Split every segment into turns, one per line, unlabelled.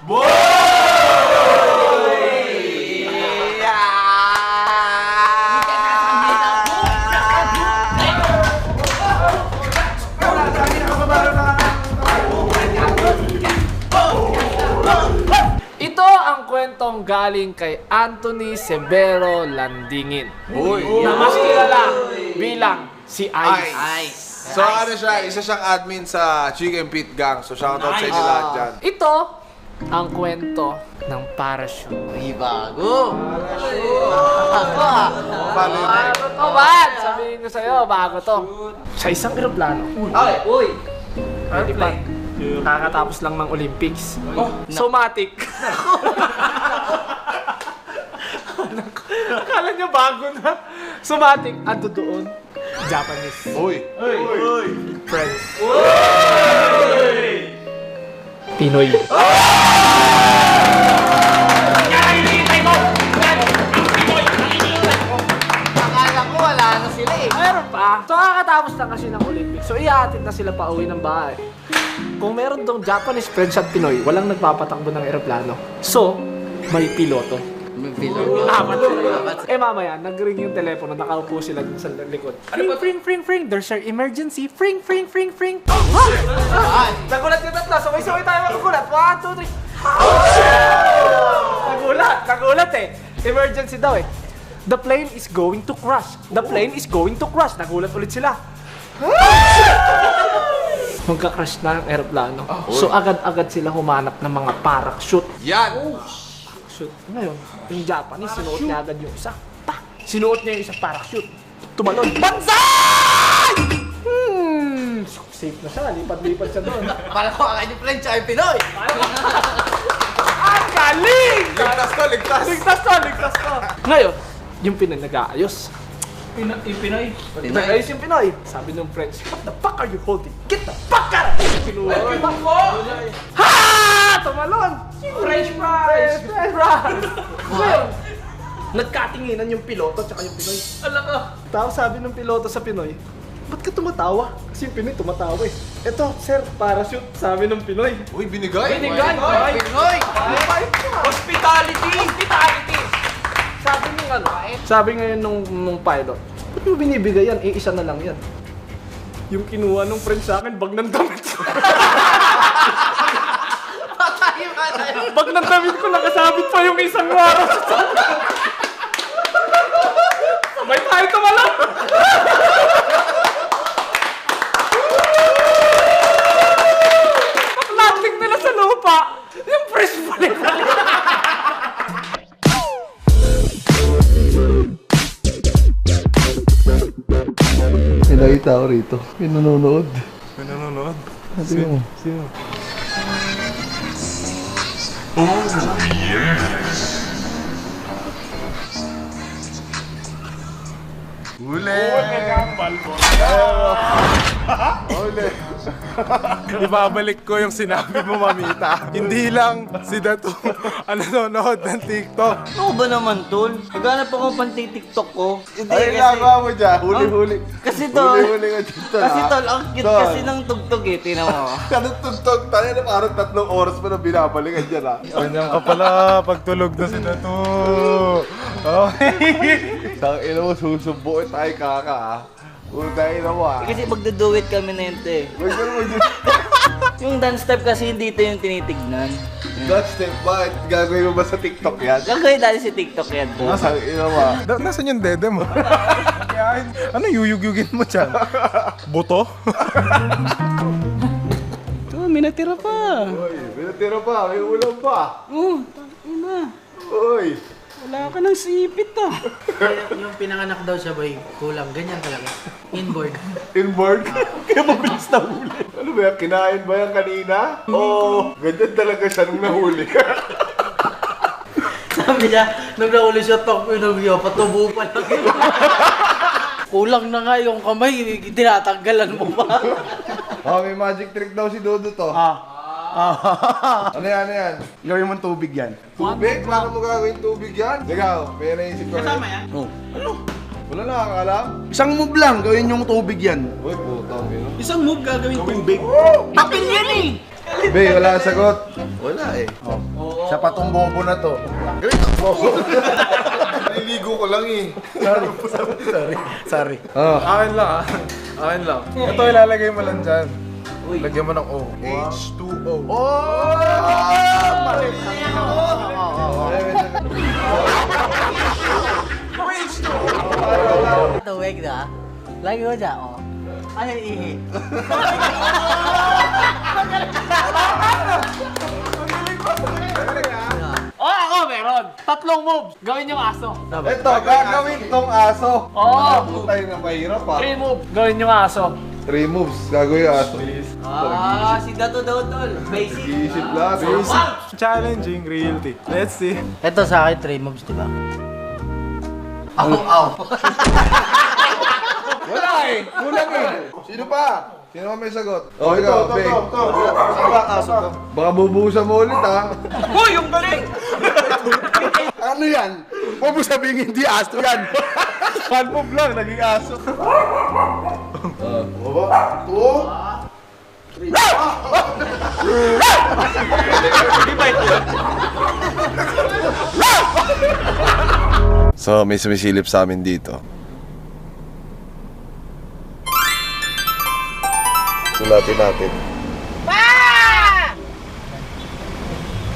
Ito ang kwentong galing kay Anthony Severo Landingin. Na mas kilala bilang si Ice.
So ano siya, isa siyang admin sa Chicken Pit Gang. So shoutout sa inyo lahat dyan.
Ito ang kwento ng parachute.
Uy, bago.
Paano yun?
Bago to, Bad! Sabihin ko sa'yo, bago to. Sa isang eroplano.
Uy.
Airplane. Kakatapos lang ng Olympics. Somatic. Akala niyo bago na. Somatic. Ando doon. Japanese.
Uy!
Friends. Pinoy.
Akala ko wala na sila eh.
Meron pa. So kakatapos lang kasi ng Olympics. So ihahatid na sila pa uwi ng bahay. Kung meron dong Japanese friends at Pinoy, walang nagpapatakbo ng eroplano. So, may piloto.
May pilot.
Apat sila. Eh mamaya, nag-ring yung telepono, nakaupo sila dun sa likod. Fring. There's an emergency. Fring. Nagulat yung tatlo. Sabay-sabay tayo magugulat. 1, 2, 3. Nagulat eh. Emergency daw eh. The plane is going to crash. Nagulat ulit sila. Magka-crash na ang eroplano. So agad-agad sila humanap ng mga parachute.
Yan!
Parachute. Ngayon, yung Japanese, sinuot niya agad yung isa. Sinuot niya yung isa parachute. Tumalon. Bansay! Safe na siya. Lipat-lipat siya doon.
Para ko ang kanyang French ay Pinoy.
Ang galing!
Ligtas to!
Ngayon, yung Pinoy nag-aayos. Nag-aayos yung Pinoy. Sabi nung French, what the fuck are you holding? Get the fuck out! Kinuha. Ha! Tumalon! French fries! Ngayon, nagkatinginan yung piloto at yung Pinoy. Tapos sabi ng piloto sa Pinoy, ba't ka tumatawa? Kasi yung Pinoy tumatawa eh. Eto, sir, parachute, sabi ng Pinoy.
Uy, binigay!
Pinoy.
Hospitality! Sabi ngayon nung pilot, ba't mo binibigay yan? Isa na lang yan. Yung kinuha nung friend sa akin, bag ng damit. Bag ng damit ko, nakasabit pa yung isang waro. Sabay tayo tumalon! Pag-landing nila sa lupa, yung fresh balik.
May nakita ako rito. May nanonood. Sino?
Huli! Huli!
Ibabalik ko yung sinabi mo, Mamita. Hindi lang si Datu ang nanonood ng TikTok.
Ano ba naman, Tol? Naghanap ako pang TikTok ko. Hindi
Ay, nagawa mo dyan! Huli!
Kasi, Tol.
Huli ka dito
Kasi, Tol, ang cute
Tol.
kasi ng tugtog eh. Tingnan mo.
Kanong tugtog tayo na parang 3 oras pa na binabalikan dyan ha.
Ganyan ka pala pagtulog na si Datu. Okay.
Tang ina mo, susubuin tayo kaka ha. Puta ina mo ha.
Kasi magdo-do it kami na yun, te.
Huwag ka naman dyan.
Yung dance step kasi hindi ito yung tinitignan.
That step, bakit gagawin mo ba sa TikTok yan?
Gagawin dati si TikTok yan, Tol.
Tang ina mo ha.
Nasaan yung dede mo? Yan. Ano yuyug-yugin mo dyan? Buto?
Ito, may natira pa.
Uy, may natira pa, may ulam pa.
Oh, ina.
Uy.
Wala ka ng sipit ah.
Yung pinanganak daw siya boy, kulang. Ganyan talaga. Inborn.
Inborn? Kaya mabilis na huli. Ano ba yan? Kinain ba yan kanina? Oo. Ganyan talaga siya nung nahuli.
Sabi niya, nung nahuli siya, patubo pa lang. Kulang na nga yung kamay, tinatanggalan mo pa.
Oh, may magic trick daw si Dodo to. Ano yan?
Gawin mong tubig yan.
Tubig? Paano mo gagawin tubig yan? Ikaw, may naisip ko rin.
Kasama yan?
Wala nakakalam?
Isang move lang, gawin yung tubig yan.
Uy, putang ino.
Isang move gagawin tubig. Papel yan eh!
Be, wala sagot. Wala eh. Siya pa tong bobo na to. Galing ang bobo. Naliligo ko lang eh.
Sorry.
Akin lang ah. Akin lang. Ito ilalagay mo lang dyan. Lagyan mo ng O. H2O.
Mali.
Tuwig na. Lagi mo dyan, oh. Ano yung ihi?
Oh, ako meron. 3 moves. Gawin yung aso.
Ito, gagawin tong aso.
Oo.
Tayo na mahirap ah.
3 moves. Gawin yung aso.
3 moves, gagawin yung aso.
Si Dato daw tol. Basic.
Iisip lang.
Challenging reality. Let's see.
Ito sa akin, 3 moves, di ba? Aw.
Wala eh. Kulang eh. Sino pa? Sino may sagot? Oh, ikaw, Be. Saan ba aso to? Baka bubuhusan mo ulit ha.
Uy, yung galing!
Ano yan? Huwag mo sabihin hindi aso yan. One move lang, naging aso. Baba, 2, 3. So, may sumisilip sa amin dito. Sulatin natin.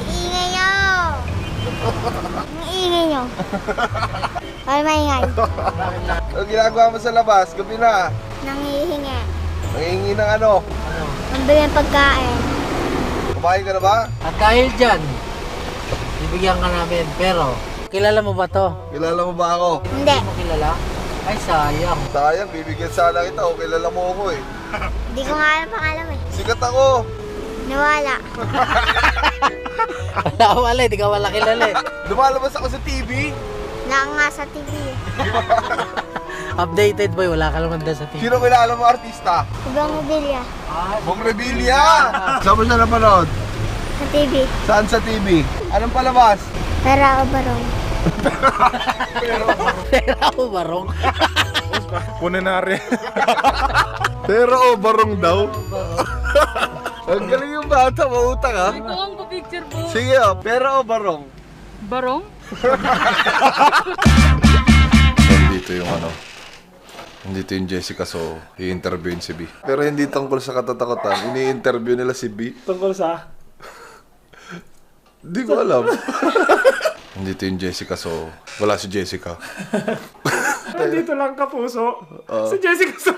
Ingay nyo! Ang ingay nyo. Ay, maingay.
Ano ginagawa mo sa labas? Gabi na.
Nangihingi.
Nangihingi ng ano?
Pambili ng pagkain.
Kumain ka na ba?
At dahil dyan, bibigyan ka namin. Pero, kilala mo ba to?
Kilala mo ba ako?
Hindi.
Hindi mo kilala? Ay, sayang.
Sayang, bibigyan sana kita o kilala mo ako eh.
Hindi ko nga alam pangalan eh.
Sikat ako.
Nawala.
Wala, hindi ka wala kilala eh.
Lumalabas ako sa TV.
Wala nga sa TV.
Updated boy, wala ka naman doon sa TV.
Sino kilala mo artista?
Ibang mobilya.
Bong Revilla! Saan mo siya napanood?
Sa TV.
Saan sa TV? Anong palabas?
Tara o barong.
Pero ako barong.
Punenarya.
Pero o barong daw? Ang galing yung bata, mautang ha?
Ito ang picture po.
Sige o, pero o barong?
Barong?
Dito yung ano, dito yung Jessica, so i-interviewin si B. Pero hindi tungkol sa katatakutan, ini-interview nila si B.
Tungkol sa...
Hindi ko alam. Dito yung Jessica, so wala si Jessica.
Nandito lang kapuso. Si Jessica sa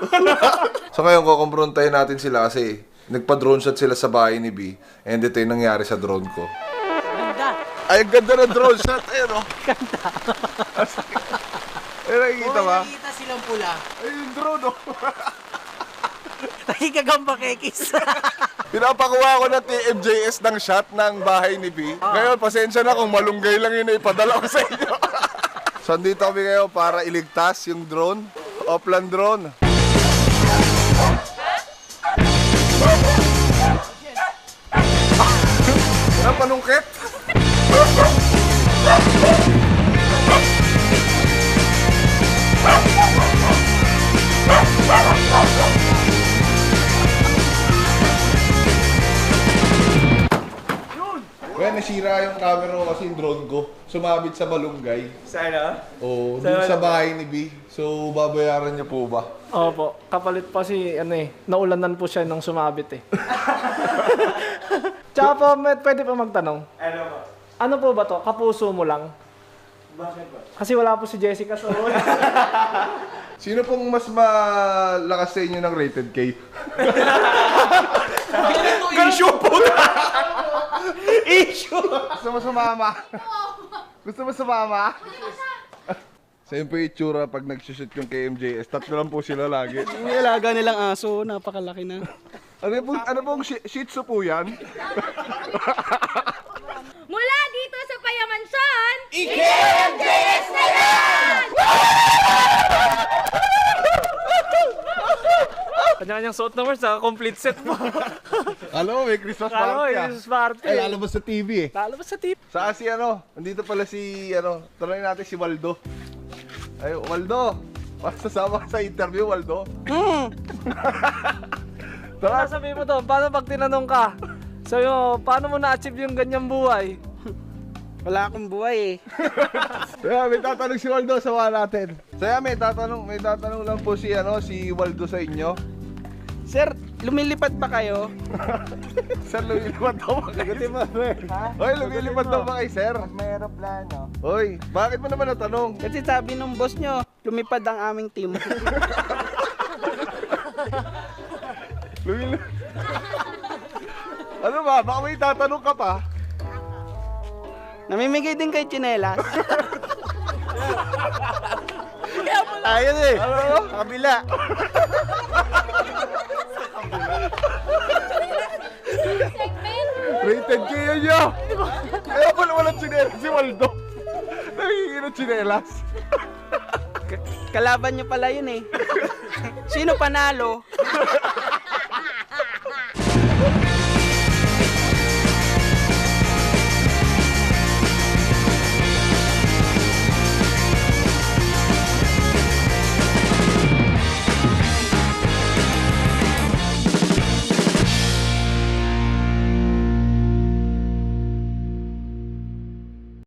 So ngayon, kukumprontahin natin sila kasi nagpa-drone shot sila sa bahay ni B. And ito yung nangyari sa drone ko.
Ganda.
Ay, ang ganda ng drone shot. Ayun o. Ganda. Ayun, nakikita ba?
Nakikita silang pula.
Ayun yung drone o.
Nakikagamba kekis.
Pinapakuha ko ng TMJS ng shot ng bahay ni B. Ngayon, pasensya na kung malunggay lang yun na ipadala ko sa inyo. So, andito kami ngayon para iligtas yung drone. Oplan drone. Ano panungkit? Kaya nasira yung camera ko kasi yung drone ko. Sumabit sa malunggay.
Sana?
Oo, dun sa bahay ni B. So, babayaran niya po ba?
Opo. Kapalit pa si, naulanan po siya nung sumabit eh. Tsaka po, pwede pa magtanong. Ano po? Ano po ba to? Kapuso mo lang? Bakit ba? Kasi wala po si Jessica sa
Sino pong mas malakas sa inyo ng rated K?
Issue po! Issue!
Gusto mo sumama? Gusto mo sumama? Sa'yo po yung itsura pag nagsushoot yung KMJS. Tatlo lang po sila lagi.
Yung ilaga nilang aso, napakalaki na.
Ano pong Shih Tzu po yan?
Mula dito sa Payamansan,
Kanya-kanyang suot na words, complete set mo.
Alam mo, may Christmas
Kala mo,
party ah.
Christmas party.
Ay, lalabas sa TV eh.
Lalo ba sa tip?
Saan si nandito pala si tanongin natin si Waldo. Ay, Waldo! Sasama ka sa interview, Waldo?
Tara, sabihin mo doon, paano pag tinanong ka, Sa'yo, paano mo na-achieve yung ganyang buhay?
Wala akong buhay eh.
Kaya may tatanong si Waldo sa mga natin. Kaya may tatanong lang po si Waldo sa inyo.
Sir, lumilipad ba kayo?
Sir, lumilipad daw ba kayo? Hoy, lumilipad daw ba kayo, sir?
May aeroplano.
Hoy, bakit mo naman natanong?
Kasi sabi nung boss nyo, lumipad ang aming team.
Ano ba? Baka may tatanong ka pa?
Namimigay din kay tsinelas. Ayun eh. Kabila.
Rated kayo nyo! Kaya pala walang tsinelas si Waldo. Nangingin ng tsinelas.
Kalaban nyo pala yun eh. Sino panalo?